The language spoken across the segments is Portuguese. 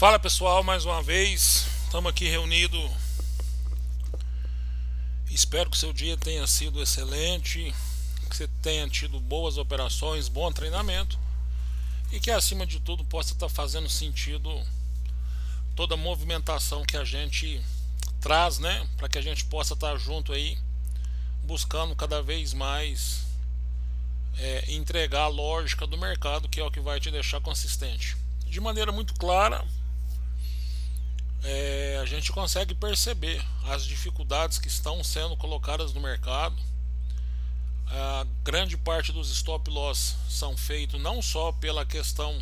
Fala pessoal, mais uma vez, estamos aqui reunidos. Espero que seu dia tenha sido excelente, que você tenha tido boas operações, bom treinamento e que acima de tudo possa estar fazendo sentido toda a movimentação que a gente traz, né? Para que a gente possa estar junto aí, buscando cada vez mais entregar a lógica do mercado, que é o que vai te deixar consistente. De maneira muito clara, a gente consegue perceber as dificuldades que estão sendo colocadas no mercado. A grande parte dos stop loss são feitos não só pela questão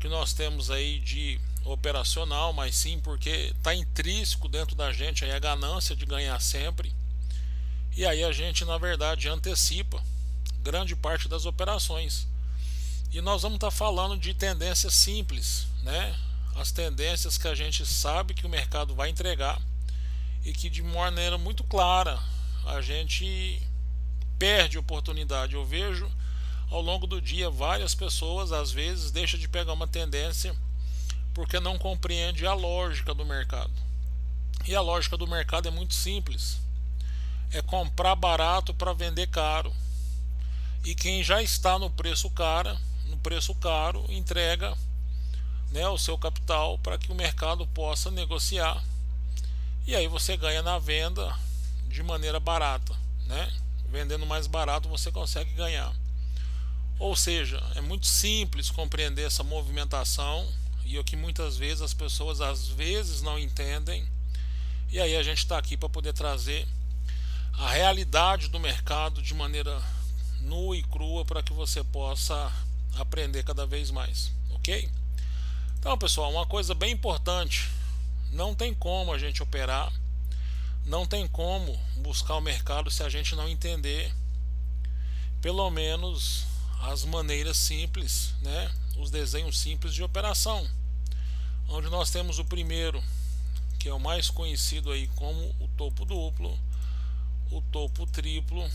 que nós temos aí de operacional, mas sim porque está intrínseco dentro da gente aí a ganância de ganhar sempre. E aí a gente na verdade antecipa grande parte das operações. E nós vamos estar falando de tendências simples, né? As tendências que a gente sabe que o mercado vai entregar e que de maneira muito clara a gente perde oportunidade. Eu vejo ao longo do dia várias pessoas às vezes deixam de pegar uma tendência porque não compreende a lógica do mercado. E a lógica do mercado é muito simples. É comprar barato para vender caro. E quem já está no preço caro entrega, né, o seu capital para que o mercado possa negociar. E aí você ganha na venda de maneira barata, né? Vendendo mais barato você consegue ganhar. Ou seja, é muito simples compreender essa movimentação e o que muitas vezes as pessoas às vezes não entendem. E aí a gente está aqui para poder trazer a realidade do mercado de maneira nua e crua para que você possa aprender cada vez mais, ok? Então pessoal, uma coisa bem importante, não tem como a gente operar, não tem como buscar o mercado se a gente não entender pelo menos as maneiras simples, né? Os desenhos simples de operação, onde nós temos o primeiro, que é o mais conhecido aí como o topo duplo, o topo triplo,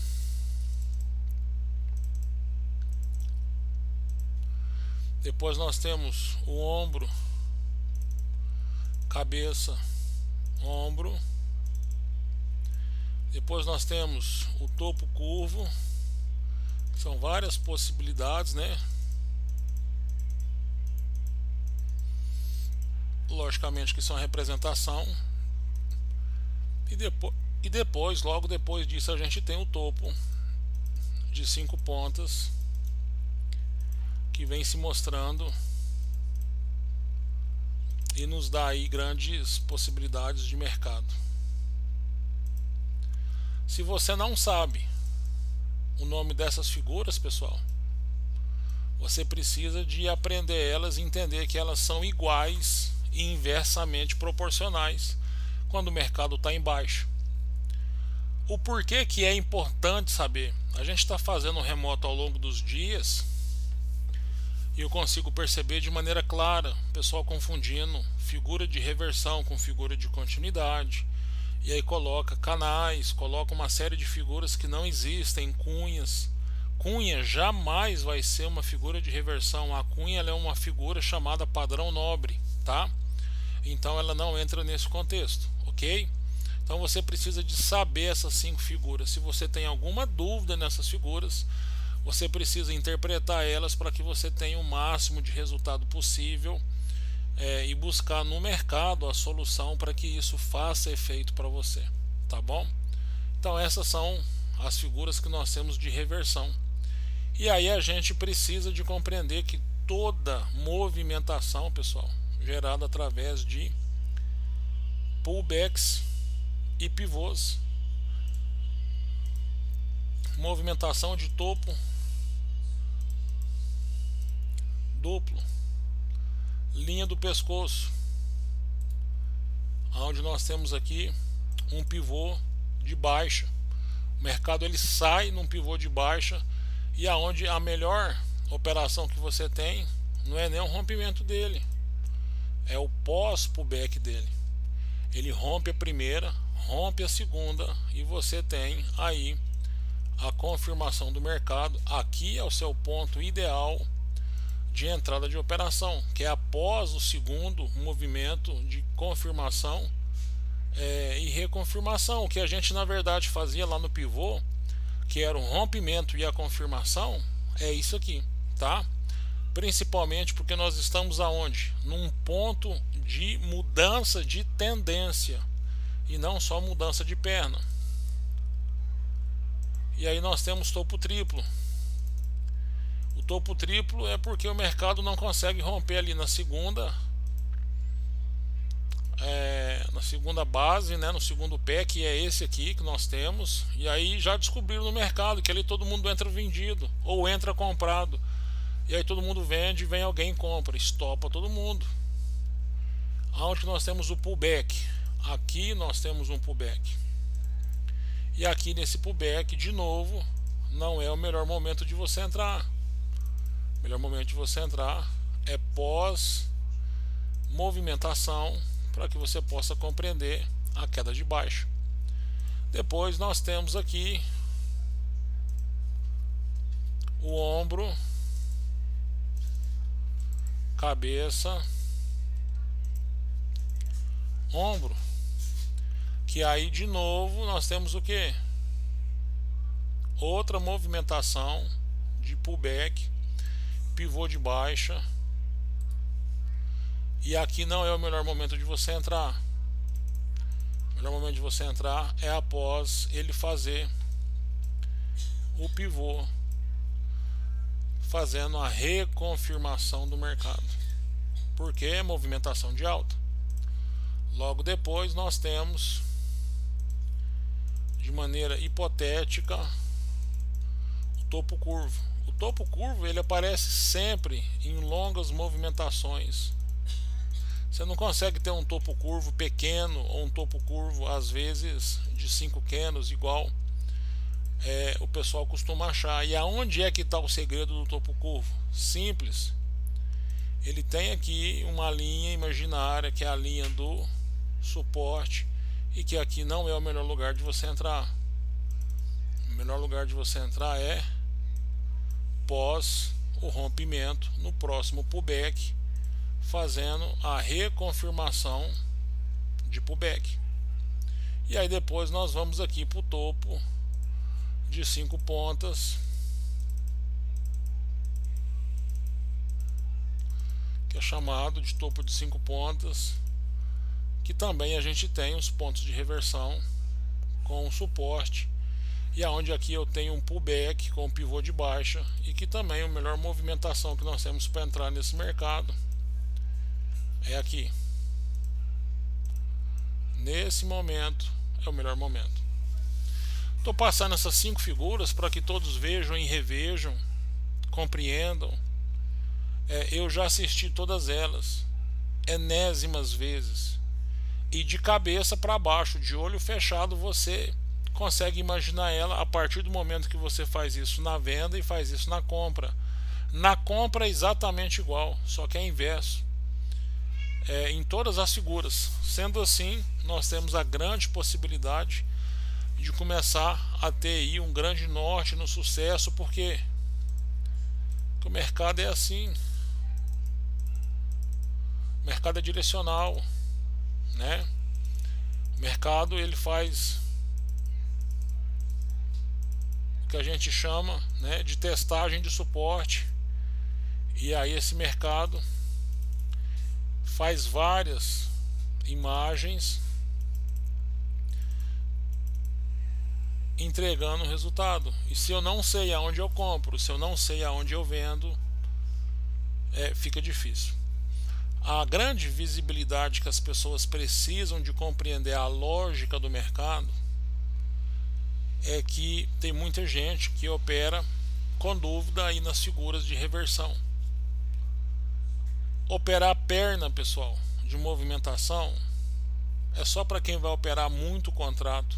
depois nós temos o ombro, cabeça, ombro, depois nós temos o topo curvo. São várias possibilidades, né? Logicamente que são a representação. E depois, logo depois disso, a gente tem o topo de 5 pontas que vem se mostrando e nos dá aí grandes possibilidades de mercado. Se você não sabe o nome dessas figuras, pessoal, você precisa de aprender elas e entender que elas são iguais e inversamente proporcionais quando o mercado está em baixa. O porquê que é importante saber? A gente está fazendo remoto ao longo dos dias e eu consigo perceber de maneira clara o pessoal confundindo figura de reversão com figura de continuidade. E aí coloca canais, coloca uma série de figuras que não existem, cunhas. Cunha jamais vai ser uma figura de reversão. A cunha ela é uma figura chamada padrão nobre, tá? Então ela não entra nesse contexto, ok? Então você precisa de saber essas 5 figuras. Se você tem alguma dúvida nessas figuras, você precisa interpretar elas para que você tenha o máximo de resultado possível. E buscar no mercado a solução para que isso faça efeito para você, tá bom? Então essas são as figuras que nós temos de reversão. E aí a gente precisa de compreender que toda movimentação, pessoal, gerada através de pullbacks e pivôs, movimentação de topo duplo, linha do pescoço, onde nós temos aqui um pivô de baixa. O mercado ele sai num pivô de baixa e aonde a melhor operação que você tem não é nem o rompimento dele, é o pós-pullback dele. Ele rompe a primeira, rompe a segunda e você tem aí a confirmação do mercado. Aqui é o seu ponto ideal de entrada de operação, que é após o segundo movimento de confirmação e reconfirmação. O que a gente na verdade fazia lá no pivô, que era o rompimento e a confirmação, é isso aqui, tá? Principalmente porque nós estamos aonde? Num ponto de mudança de tendência e não só mudança de perna. E aí nós temos topo triplo. O topo triplo é porque o mercado não consegue romper ali na segunda base, né, no segundo pé, que é esse aqui que nós temos. E aí já descobriram no mercado que ali todo mundo entra vendido ou entra comprado. E aí todo mundo vende, vem alguém e compra, estopa todo mundo. Aonde nós temos o pullback? Aqui nós temos um pullback. E aqui nesse pullback, de novo, não é o melhor momento de você entrar. O melhor momento de você entrar é pós movimentação, para que você possa compreender a queda de baixa. Depois nós temos aqui o ombro, cabeça, ombro, que aí de novo nós temos o que? Outra movimentação de pullback, pivô de baixa. E aqui não é o melhor momento de você entrar. O melhor momento de você entrar é após ele fazer o pivô, fazendo a reconfirmação do mercado, porque é movimentação de alta. Logo depois nós temos, de maneira hipotética, o topo curvo. O topo curvo ele aparece sempre em longas movimentações. Você não consegue ter um topo curvo pequeno ou um topo curvo às vezes de 5 candles igual o pessoal costuma achar. E aonde é que está o segredo do topo curvo? Simples. Ele tem aqui uma linha imaginária, que é a linha do suporte, e que aqui não é o melhor lugar de você entrar. O melhor lugar de você entrar é pós o rompimento no próximo pullback, fazendo a reconfirmação de pullback. E aí depois nós vamos aqui para o topo de 5 pontas, que é chamado de topo de 5 pontas, que também a gente tem os pontos de reversão com o suporte, e aonde aqui eu tenho um pullback com um pivô de baixa, e que também a melhor movimentação que nós temos para entrar nesse mercado é aqui. Nesse momento é o melhor momento. Estou passando essas 5 figuras para que todos vejam e revejam, compreendam. Eu já assisti todas elas enésimas vezes, e de cabeça para baixo, de olho fechado, você consegue imaginar ela a partir do momento que você faz isso na venda e faz isso na compra. Na compra é exatamente igual, só que é inverso. Em todas as figuras. Sendo assim, nós temos a grande possibilidade de começar a ter aí um grande norte no sucesso, porque o mercado é assim. O mercado é direcional, né? O mercado ele faz o que a gente chama, né, de testagem de suporte, e aí esse mercado faz várias imagens entregando o resultado. E se eu não sei aonde eu compro, se eu não sei aonde eu vendo, fica difícil. A grande visibilidade que as pessoas precisam de compreender a lógica do mercado é que tem muita gente que opera com dúvida aí nas figuras de reversão. Operar perna, pessoal, de movimentação é só para quem vai operar muito contrato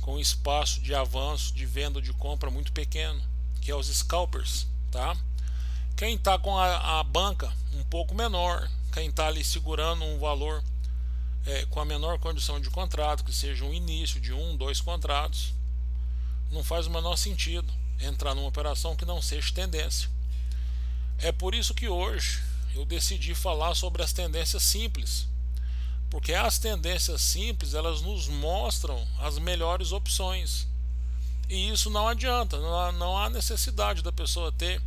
com espaço de avanço, de venda ou de compra muito pequeno, que é os scalpers, tá? Quem está com a banca um pouco menor, quem está ali segurando um valor com a menor condição de contrato, que seja um início de 1, 2 contratos, não faz o menor sentido entrar numa operação que não seja tendência. É por isso que hoje eu decidi falar sobre as tendências simples, porque as tendências simples elas nos mostram as melhores opções. E isso não adianta, não há necessidade da pessoa ter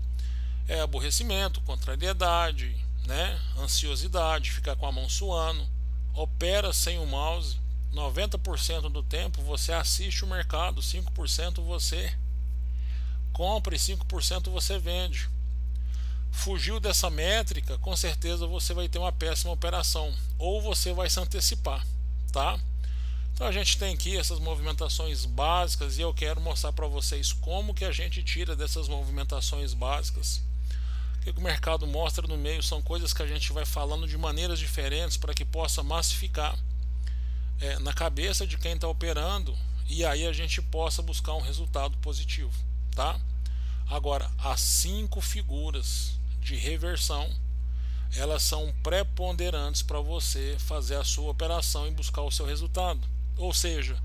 aborrecimento, contrariedade, né, ansiosidade, ficar com a mão suando. Opera sem o mouse. 90% do tempo você assiste o mercado, 5% você compra e 5% você vende. Fugiu dessa métrica, com certeza você vai ter uma péssima operação, ou você vai se antecipar, tá? Então a gente tem aqui essas movimentações básicas e eu quero mostrar para vocês como que a gente tira dessas movimentações básicas. O que o mercado mostra no meio são coisas que a gente vai falando de maneiras diferentes para que possa massificar na cabeça de quem está operando e aí a gente possa buscar um resultado positivo, tá? Agora, as 5 figuras de reversão elas são preponderantes para você fazer a sua operação e buscar o seu resultado. Ou seja,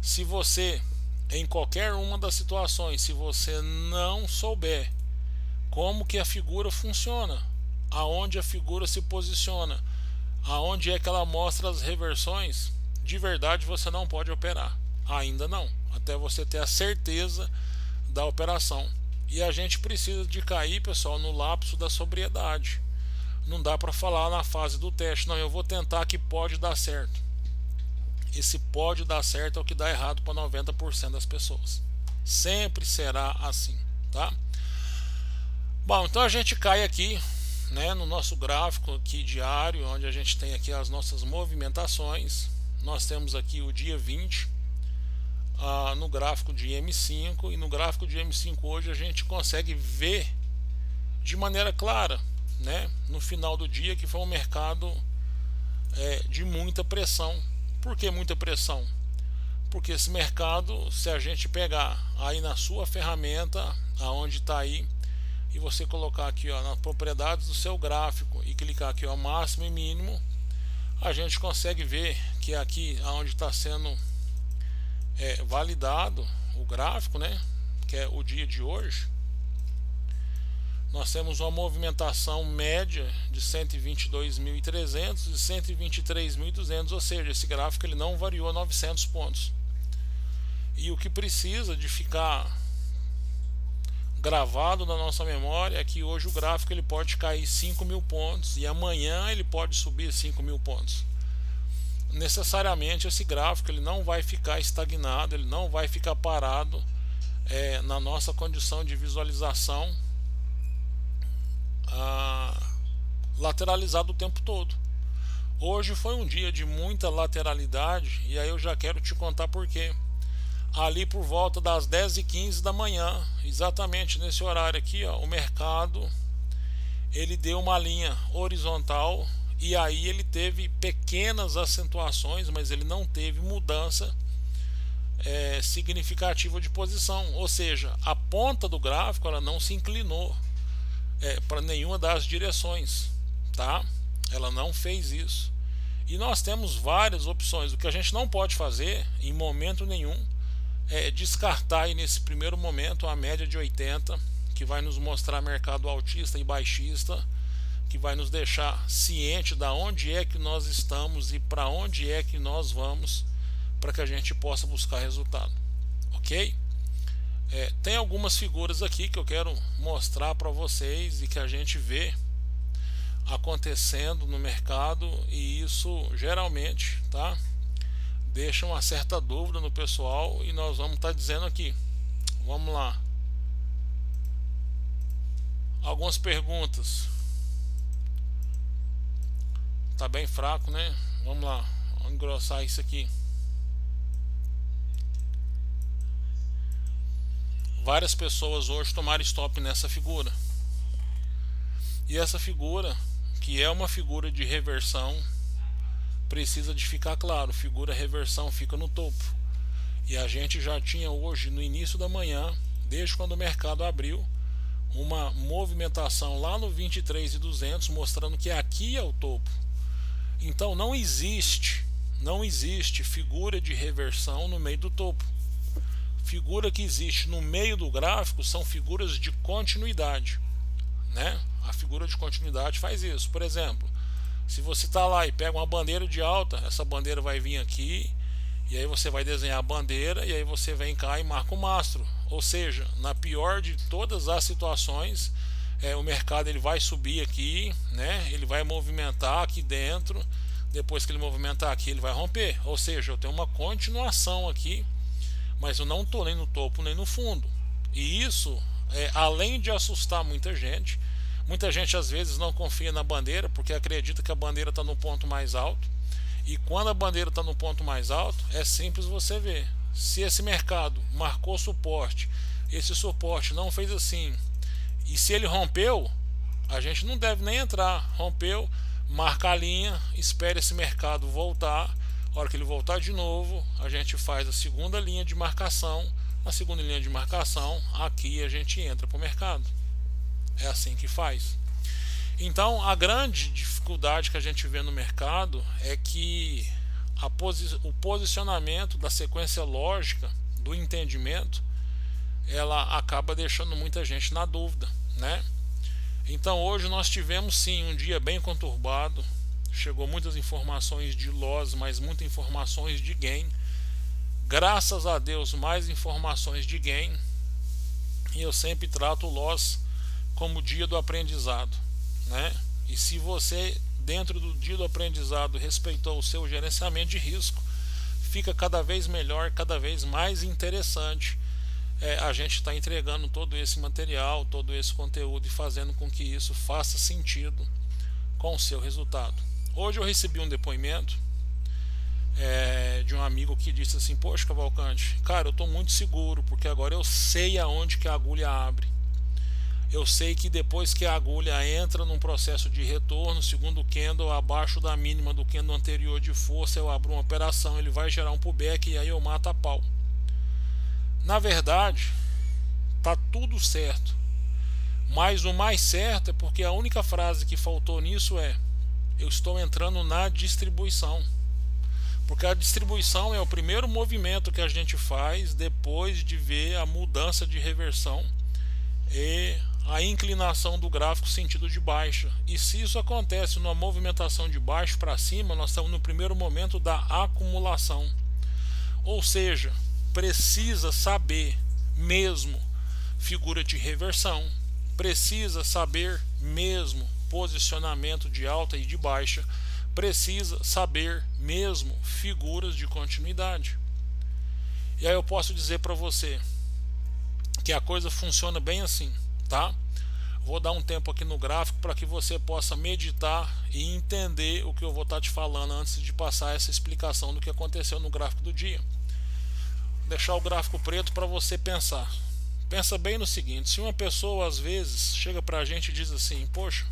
se você, em qualquer uma das situações, se você não souber como que a figura funciona, aonde a figura se posiciona, aonde é que ela mostra as reversões, de verdade você não pode operar. Ainda não, até você ter a certeza da operação. E a gente precisa de cair, pessoal, no lapso da sobriedade. Não dá para falar na fase do teste, não, eu vou tentar que pode dar certo. Esse pode dar certo é o que dá errado para 90% das pessoas. Sempre será assim, tá? Bom, então a gente cai aqui, né, no nosso gráfico aqui diário, onde a gente tem aqui as nossas movimentações. Nós temos aqui o dia 20 no gráfico de M5, e no gráfico de M5 hoje a gente consegue ver de maneira clara, né, no final do dia, que foi um mercado de muita pressão. Por que muita pressão? Porque esse mercado, se a gente pegar aí na sua ferramenta, aonde está aí, e você colocar aqui nas propriedades do seu gráfico e clicar aqui máximo e mínimo, a gente consegue ver que aqui aonde está sendo validado o gráfico, né, que é o dia de hoje, nós temos uma movimentação média de 122.300 e 123.200, ou seja, esse gráfico ele não variou 900 pontos. E o que precisa de ficar gravado na nossa memória é que hoje o gráfico ele pode cair 5.000 pontos e amanhã ele pode subir 5.000 pontos. Necessariamente esse gráfico ele não vai ficar estagnado, ele não vai ficar parado na nossa condição de visualização lateralizado o tempo todo. Hoje foi um dia de muita lateralidade e aí eu já quero te contar por quê. Ali por volta das 10h15 da manhã, exatamente nesse horário aqui, o mercado ele deu uma linha horizontal e aí ele teve pequenas acentuações, mas ele não teve mudança significativa de posição, ou seja, a ponta do gráfico ela não se inclinou para nenhuma das direções, tá? Ela não fez isso. E nós temos várias opções. O que a gente não pode fazer em momento nenhum é descartar aí nesse primeiro momento a média de 80, que vai nos mostrar mercado altista e baixista, que vai nos deixar ciente da onde é que nós estamos e para onde é que nós vamos, para que a gente possa buscar resultado, ok? Tem algumas figuras aqui que eu quero mostrar para vocês e que a gente vê acontecendo no mercado, e isso geralmente, tá, deixa uma certa dúvida no pessoal, e nós vamos estar dizendo aqui. Vamos lá, algumas perguntas. Tá bem fraco, né? Vamos lá, vamos engrossar isso aqui. Várias pessoas hoje tomaram stop nessa figura. E essa figura, que é uma figura de reversão, precisa de ficar claro, figura reversão fica no topo. E a gente já tinha hoje, no início da manhã, desde quando o mercado abriu, uma movimentação lá no 23.200, mostrando que aqui é o topo. Então não existe figura de reversão no meio do topo. Figura que existe no meio do gráfico são figuras de continuidade, né? A figura de continuidade faz isso. Por exemplo, se você está lá e pega uma bandeira de alta, essa bandeira vai vir aqui, e aí você vai desenhar a bandeira, e aí você vem cá e marca o mastro. Ou seja, na pior de todas as situações, o mercado ele vai subir aqui, né? Ele vai movimentar aqui dentro. Depois que ele movimentar aqui, ele vai romper. Ou seja, eu tenho uma continuação aqui, mas eu não estou nem no topo nem no fundo. E isso, além de assustar muita gente às vezes não confia na bandeira porque acredita que a bandeira está no ponto mais alto. E quando a bandeira está no ponto mais alto, é simples você ver. Se esse mercado marcou suporte, esse suporte não fez assim, e se ele rompeu, a gente não deve nem entrar. Rompeu, marca a linha, espere esse mercado voltar. A hora que ele voltar de novo, a gente faz a segunda linha de marcação. Na segunda linha de marcação, aqui a gente entra para o mercado. É assim que faz. Então, a grande dificuldade que a gente vê no mercado é que o posicionamento da sequência lógica do entendimento, ela acaba deixando muita gente na dúvida, né? Então, hoje nós tivemos sim um dia bem conturbado. Chegou muitas informações de loss, mas muitas informações de gain. Graças a Deus, mais informações de gain. E eu sempre trato o loss como dia do aprendizado, né? E se você, dentro do dia do aprendizado, respeitou o seu gerenciamento de risco, fica cada vez melhor, cada vez mais interessante. A gente está entregando todo esse material, todo esse conteúdo e fazendo com que isso faça sentido com o seu resultado. Hoje eu recebi um depoimento de um amigo que disse assim: poxa, Cavalcante, cara, eu estou muito seguro porque agora eu sei aonde que a agulha abre. Eu sei que depois que a agulha entra num processo de retorno, segundo o candle, abaixo da mínima do candle anterior de força, eu abro uma operação, ele vai gerar um pullback e aí eu mato a pau. Na verdade, tá tudo certo. Mas o mais certo é porque a única frase que faltou nisso é: eu estou entrando na distribuição. Porque a distribuição é o primeiro movimento que a gente faz depois de ver a mudança de reversão e a inclinação do gráfico sentido de baixa. E se isso acontece numa movimentação de baixo para cima, nós estamos no primeiro momento da acumulação. Ou seja, precisa saber mesmo figura de reversão, precisa saber mesmo posicionamento de alta e de baixa, precisa saber mesmo figuras de continuidade. E aí eu posso dizer para você que a coisa funciona bem assim, tá? Vou dar um tempo aqui no gráfico para que você possa meditar e entender o que eu vou estar te falando antes de passar essa explicação do que aconteceu no gráfico do dia. Vou deixar o gráfico preto para você pensar. Pensa bem no seguinte: se uma pessoa às vezes chega para a gente e diz assim: poxa,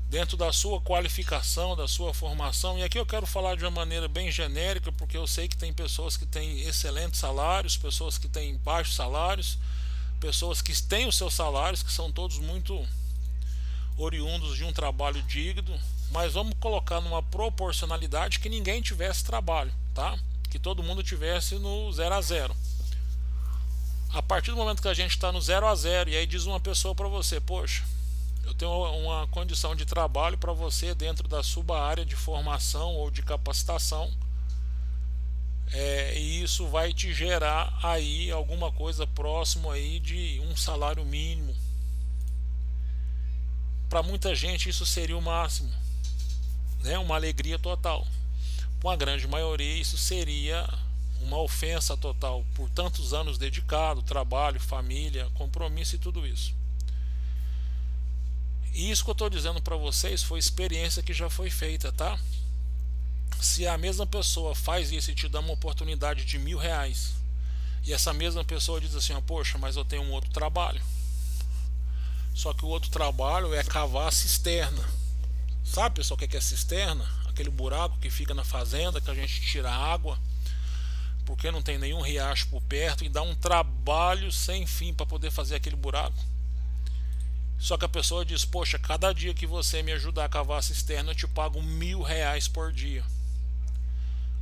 dentro da sua qualificação, da sua formação, e aqui eu quero falar de uma maneira bem genérica, porque eu sei que tem pessoas que têm excelentes salários, pessoas que têm baixos salários, pessoas que têm os seus salários, que são todos muito oriundos de um trabalho digno, mas vamos colocar numa proporcionalidade que ninguém tivesse trabalho, tá? Que todo mundo tivesse no 0 a 0. A partir do momento que a gente está no 0 a 0 e aí diz uma pessoa para você: poxa, eu tenho uma condição de trabalho para você dentro da sua área de formação ou de capacitação, e isso vai te gerar aí alguma coisa próximo aí de um salário mínimo. Para muita gente isso seria o máximo, né? Uma alegria total. Para uma grande maioria isso seria uma ofensa total, por tantos anos dedicado, trabalho, família, compromisso e tudo isso. E isso que eu estou dizendo para vocês foi experiência que já foi feita, tá? Se a mesma pessoa faz isso e te dá uma oportunidade de R$1.000, e essa mesma pessoa diz assim: poxa, mas eu tenho um outro trabalho. Só que o outro trabalho é cavar a cisterna. Sabe, pessoal, o que é cisterna? Aquele buraco que fica na fazenda, que a gente tira água, porque não tem nenhum riacho por perto, e dá um trabalho sem fim para poder fazer aquele buraco. Só que a pessoa diz: poxa, cada dia que você me ajudar a cavar a cisterna, eu te pago R$1.000 por dia.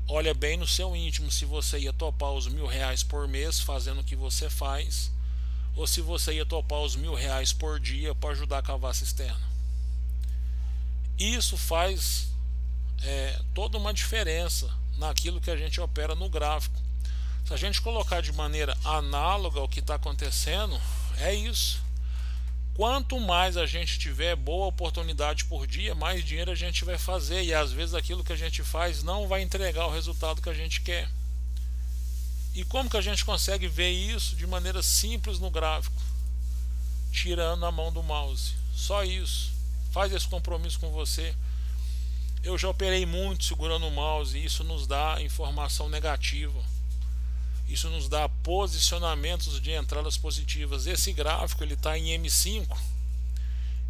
Olha bem no seu íntimo se você ia topar os R$1.000 por mês fazendo o que você faz, ou se você ia topar os R$ 1.000 por dia para ajudar a cavar a cisterna. Isso faz toda uma diferença naquilo que a gente opera no gráfico. Se a gente colocar de maneira análoga ao que está acontecendo, é isso. Quanto mais a gente tiver boa oportunidade por dia, mais dinheiro a gente vai fazer, e às vezes aquilo que a gente faz não vai entregar o resultado que a gente quer. E como que a gente consegue ver isso de maneira simples no gráfico? Tirando a mão do mouse. Só isso. Faz esse compromisso com você. Eu já operei muito segurando o mouse e isso nos dá informação negativa. Isso nos dá posicionamentos de entradas positivas. Esse gráfico ele está em M5.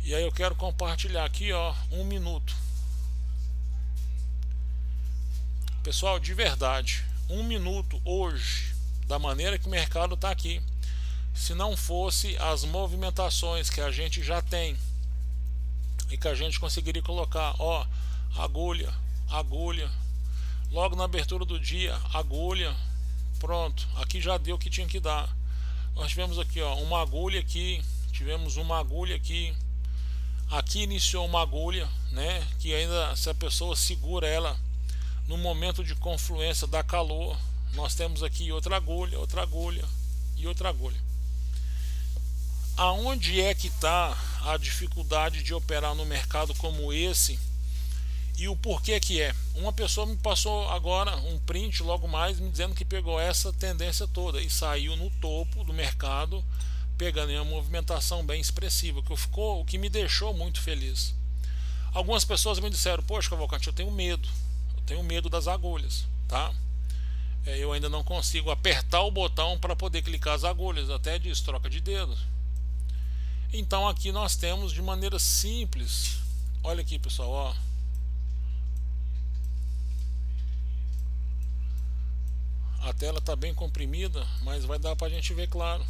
E aí eu quero compartilhar aqui, ó, 1 minuto. Pessoal, de verdade, 1 minuto hoje, da maneira que o mercado está aqui, se não fosse as movimentações que a gente já tem e que a gente conseguiria colocar, ó, agulha, agulha, logo na abertura do dia, agulha, pronto, aqui já deu o que tinha que dar. Nós tivemos aqui, ó, uma agulha aqui, tivemos uma agulha aqui, aqui iniciou uma agulha, né, que ainda se a pessoa segura ela no momento de confluência da calor, nós temos aqui outra agulha e outra agulha. Aonde é que está a dificuldade de operar no mercado como esse e o porquê que é? Uma pessoa me passou agora um print logo mais me dizendo que pegou essa tendência toda e saiu no topo do mercado, pegando em uma movimentação bem expressiva, o que me deixou muito feliz. Algumas pessoas me disseram: poxa, Cavalcante, eu tenho medo das agulhas, tá? Eu ainda não consigo apertar o botão para poder clicar as agulhas, até diz troca de dedos. Então aqui nós temos de maneira simples, olha aqui pessoal, ó, a tela está bem comprimida, mas vai dar para a gente ver claro.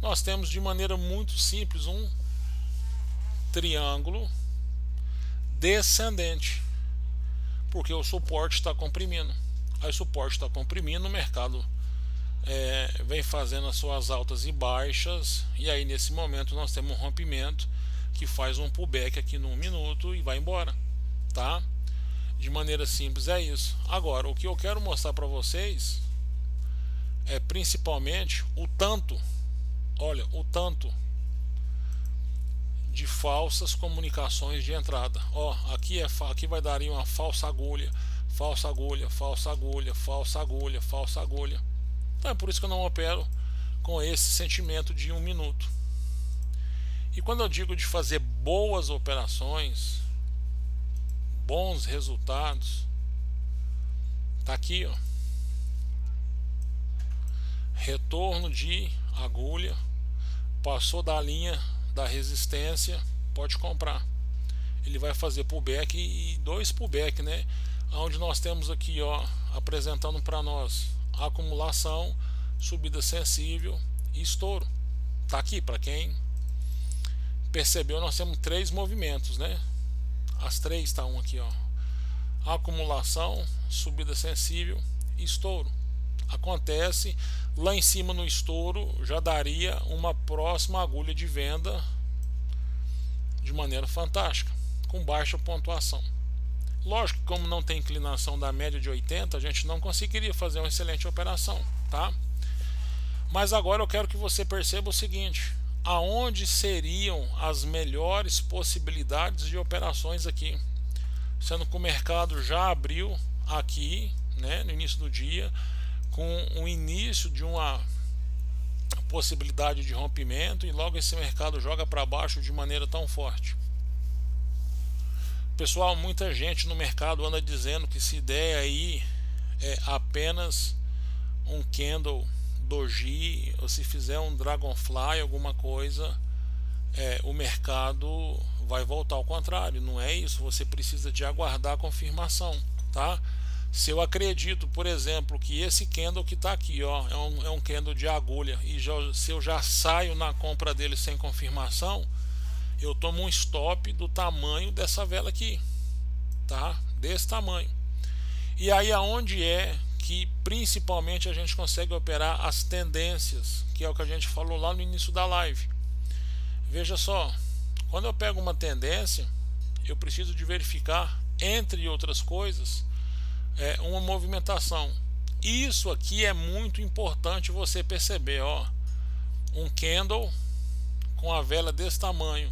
Nós temos de maneira muito simples um triângulo descendente, porque o suporte está comprimindo. Aí o suporte está comprimindo, o mercado vem fazendo as suas altas e baixas, e aí nesse momento nós temos um rompimento que faz um pullback aqui no 1 minuto e vai embora, tá? De maneira simples é isso. Agora, o que eu quero mostrar para vocês é principalmente o tanto, olha, o tanto de falsas comunicações de entrada. Ó, aqui vai dar uma falsa agulha, falsa agulha, falsa agulha, falsa agulha, falsa agulha. Então é por isso que eu não opero com esse sentimento de 1 minuto. E quando eu digo de fazer boas operações, bons resultados, tá aqui, ó, retorno de agulha, passou da linha da resistência, pode comprar. Ele vai fazer pullback e 2 pullback, né? Onde nós temos aqui, ó, apresentando para nós acumulação, subida sensível e estouro. Tá aqui, para quem percebeu, nós temos 3 movimentos, né? As 3 está aqui, ó, acumulação, subida sensível e estouro. Acontece lá em cima no estouro, já daria uma próxima agulha de venda de maneira fantástica, com baixa pontuação. Lógico que como não tem inclinação da média de 80, a gente não conseguiria fazer uma excelente operação, tá? Mas agora eu quero que você perceba o seguinte: aonde seriam as melhores possibilidades de operações aqui, sendo que o mercado já abriu aqui, né, no início do dia, com o início de uma possibilidade de rompimento, e logo esse mercado joga para baixo de maneira tão forte. Pessoal, muita gente no mercado anda dizendo que se der aí apenas um candle doji, ou se fizer um dragonfly, alguma coisa, o mercado vai voltar ao contrário. Não é isso, você precisa de aguardar a confirmação, tá? Se eu acredito, por exemplo, que esse candle que está aqui, ó, é um candle de agulha, e se eu já saio na compra dele sem confirmação, eu tomo um stop do tamanho dessa vela aqui, tá? Desse tamanho. E aí aonde é que principalmente a gente consegue operar as tendências, que é o que a gente falou lá no início da live. Veja só, quando eu pego uma tendência, eu preciso de verificar, entre outras coisas, uma movimentação. Isso aqui é muito importante você perceber, ó, um candle com a vela desse tamanho,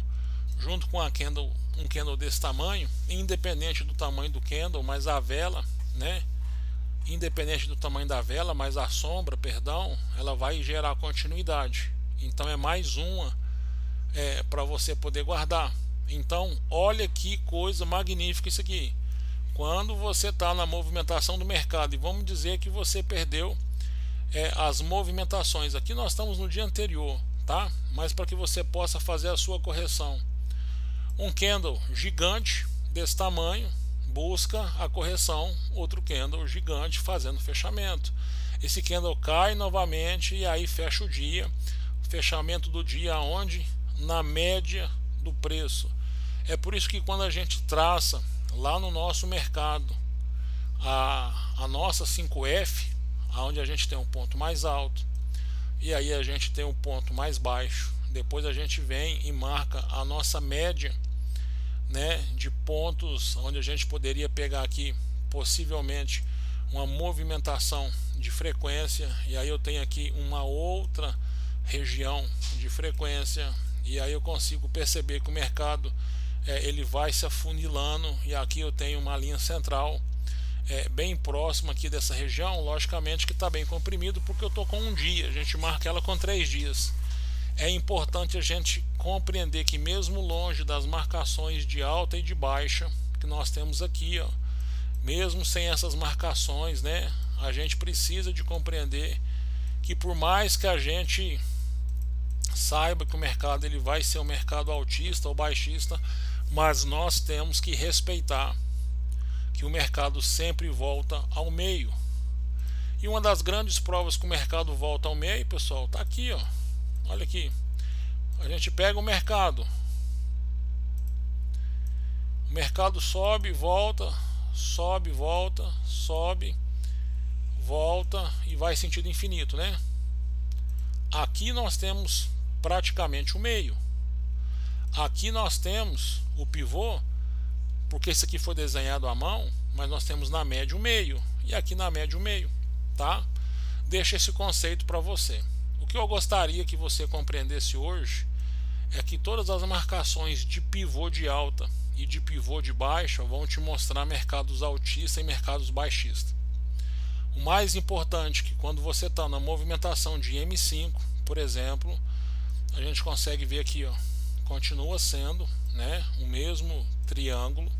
junto com um candle desse tamanho, independente do tamanho do candle, mas a vela, né? Independente do tamanho da vela, mas a sombra, perdão, ela vai gerar continuidade. Então é mais uma para você poder guardar. Então, olha que coisa magnífica isso aqui. Quando você está na movimentação do mercado, e vamos dizer que você perdeu as movimentações, aqui nós estamos no dia anterior, tá? Mas para que você possa fazer a sua correção, um candle gigante desse tamanho busca a correção, outro candle gigante fazendo fechamento. Esse candle cai novamente e aí fecha o dia. Fechamento do dia onde? Na média do preço. É por isso que quando a gente traça lá no nosso mercado a nossa 5F, onde a gente tem um ponto mais alto e aí a gente tem um ponto mais baixo, depois a gente vem e marca a nossa média, né, de pontos onde a gente poderia pegar aqui possivelmente uma movimentação de frequência, e aí eu tenho aqui uma outra região de frequência, e aí eu consigo perceber que o mercado ele vai se afunilando, e aqui eu tenho uma linha central bem próxima aqui dessa região, logicamente que está bem comprimido porque eu estou com um dia, a gente marca ela com 3 dias. É importante a gente compreender que mesmo longe das marcações de alta e de baixa que nós temos aqui, ó, mesmo sem essas marcações, né, a gente precisa de compreender que por mais que a gente saiba que o mercado ele vai ser um mercado altista ou baixista, mas nós temos que respeitar que o mercado sempre volta ao meio. E uma das grandes provas que o mercado volta ao meio, pessoal, tá aqui, ó. Olha aqui. A gente pega o mercado sobe, volta, sobe, volta, sobe, volta e vai sentido infinito, né? Aqui nós temos praticamente o meio. Aqui nós temos o pivô, porque esse aqui foi desenhado à mão, mas nós temos na média o meio e aqui na média o meio, tá? Deixa esse conceito para você. O que eu gostaria que você compreendesse hoje é que todas as marcações de pivô de alta e de pivô de baixa vão te mostrar mercados altistas e mercados baixistas. O mais importante é que quando você está na movimentação de M5, por exemplo, a gente consegue ver aqui, ó, continua sendo, né, o mesmo triângulo.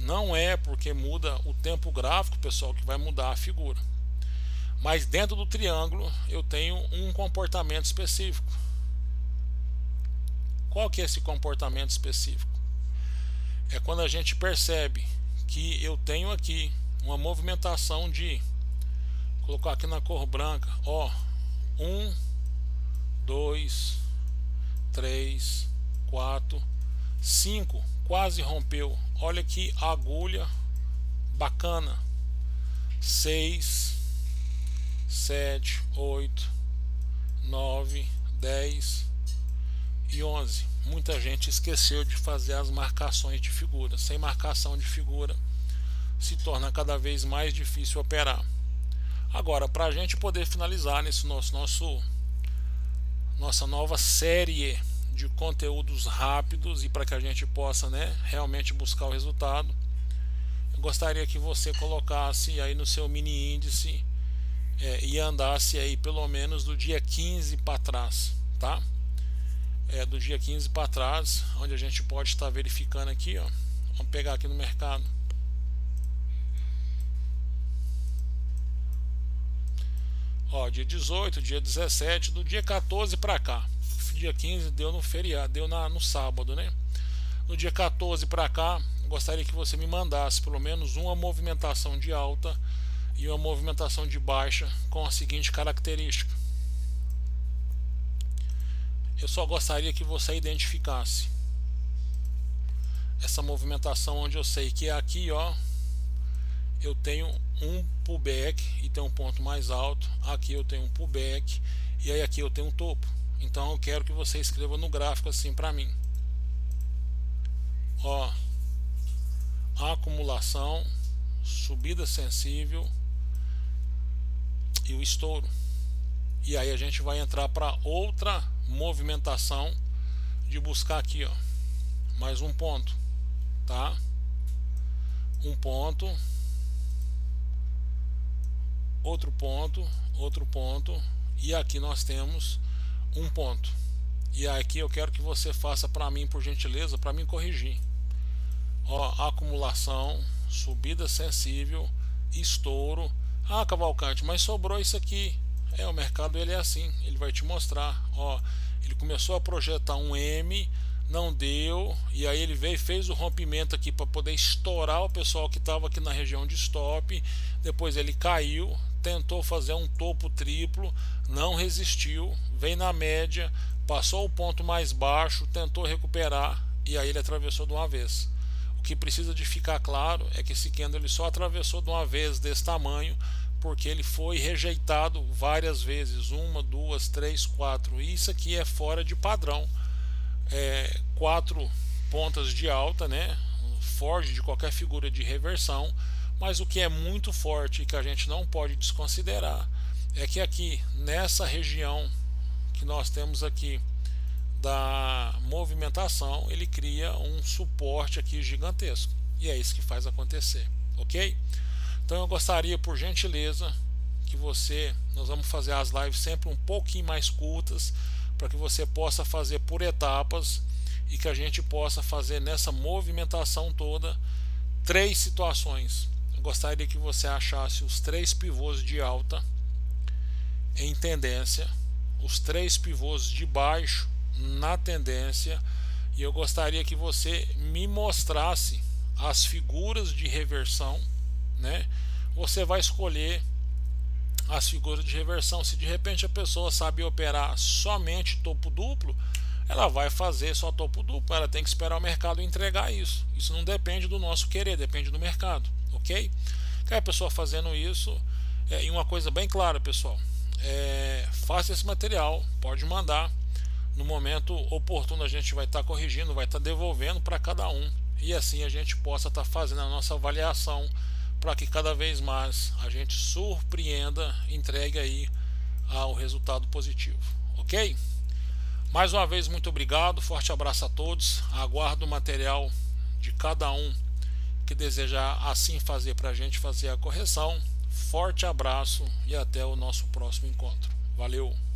Não é porque muda o tempo gráfico, pessoal, que vai mudar a figura. Mas dentro do triângulo eu tenho um comportamento específico. Qual que é esse comportamento específico? É quando a gente percebe que eu tenho aqui uma movimentação de, vou colocar aqui na cor branca, ó, 1, 2, 3, 4, 5, quase rompeu. Olha que agulha bacana. 6, 7, 8, 9, 10 e 11. Muita gente esqueceu de fazer as marcações de figura. Sem marcação de figura se torna cada vez mais difícil operar. Agora, para a gente poder finalizar nesse nossa nova série de conteúdos rápidos e para que a gente possa, né, realmente buscar o resultado, eu gostaria que você colocasse aí no seu mini índice e andasse aí pelo menos do dia 15 para trás, tá? Do dia 15 para trás, onde a gente pode estar verificando aqui, ó. Vamos pegar aqui no mercado. Ó, dia 18, dia 17, do dia 14 para cá. Dia 15 deu no feriado, deu no sábado, né? No dia 14 para cá, gostaria que você me mandasse pelo menos uma movimentação de alta e uma movimentação de baixa com a seguinte característica. Eu só gostaria que você identificasse essa movimentação onde eu sei que é aqui, ó, eu tenho um pullback e tem um ponto mais alto, aqui eu tenho um pullback e aí aqui eu tenho um topo. Então eu quero que você escreva no gráfico assim para mim. Ó, acumulação, subida sensível e o estouro. E aí a gente vai entrar para outra movimentação de buscar aqui, ó, mais um ponto, tá? Um ponto, outro ponto, e aqui nós temos um ponto. E aqui eu quero que você faça para mim, por gentileza, para mim corrigir. Ó, acumulação, subida sensível, estouro. Ah, Cavalcante, mas sobrou isso aqui. O mercado ele é assim, ele vai te mostrar. Ó, ele começou a projetar um M, não deu, e aí ele veio e fez o rompimento aqui para poder estourar o pessoal que estava aqui na região de stop. Depois ele caiu, tentou fazer um topo triplo, não resistiu, veio na média, passou o ponto mais baixo, tentou recuperar e aí ele atravessou de uma vez. O que precisa de ficar claro é que esse candle ele só atravessou de uma vez desse tamanho porque ele foi rejeitado várias vezes, 1, 2, 3, 4. E isso aqui é fora de padrão. 4 pontas de alta, né? Foge de qualquer figura de reversão. Mas o que é muito forte e que a gente não pode desconsiderar é que aqui nessa região que nós temos aqui da movimentação, ele cria um suporte aqui gigantesco. E é isso que faz acontecer, ok? Então eu gostaria, por gentileza, que nós vamos fazer as lives sempre um pouquinho mais curtas, para que você possa fazer por etapas e que a gente possa fazer nessa movimentação toda 3 situações. Eu gostaria que você achasse os 3 pivôs de alta em tendência, os 3 pivôs de baixo na tendência, e eu gostaria que você me mostrasse as figuras de reversão, né? Você vai escolher as figuras de reversão. Se de repente a pessoa sabe operar somente topo duplo, ela vai fazer só topo duplo, ela tem que esperar o mercado entregar isso. Isso não depende do nosso querer, depende do mercado, ok? Que a pessoa fazendo isso, e uma coisa bem clara, pessoal, faça esse material, pode mandar. No momento oportuno a gente vai estar corrigindo, vai estar devolvendo para cada um, e assim a gente possa estar fazendo a nossa avaliação para que cada vez mais a gente surpreenda, entregue aí ao resultado positivo, ok? Mais uma vez, muito obrigado, forte abraço a todos, aguardo o material de cada um que desejar assim fazer para a gente fazer a correção. Forte abraço e até o nosso próximo encontro. Valeu!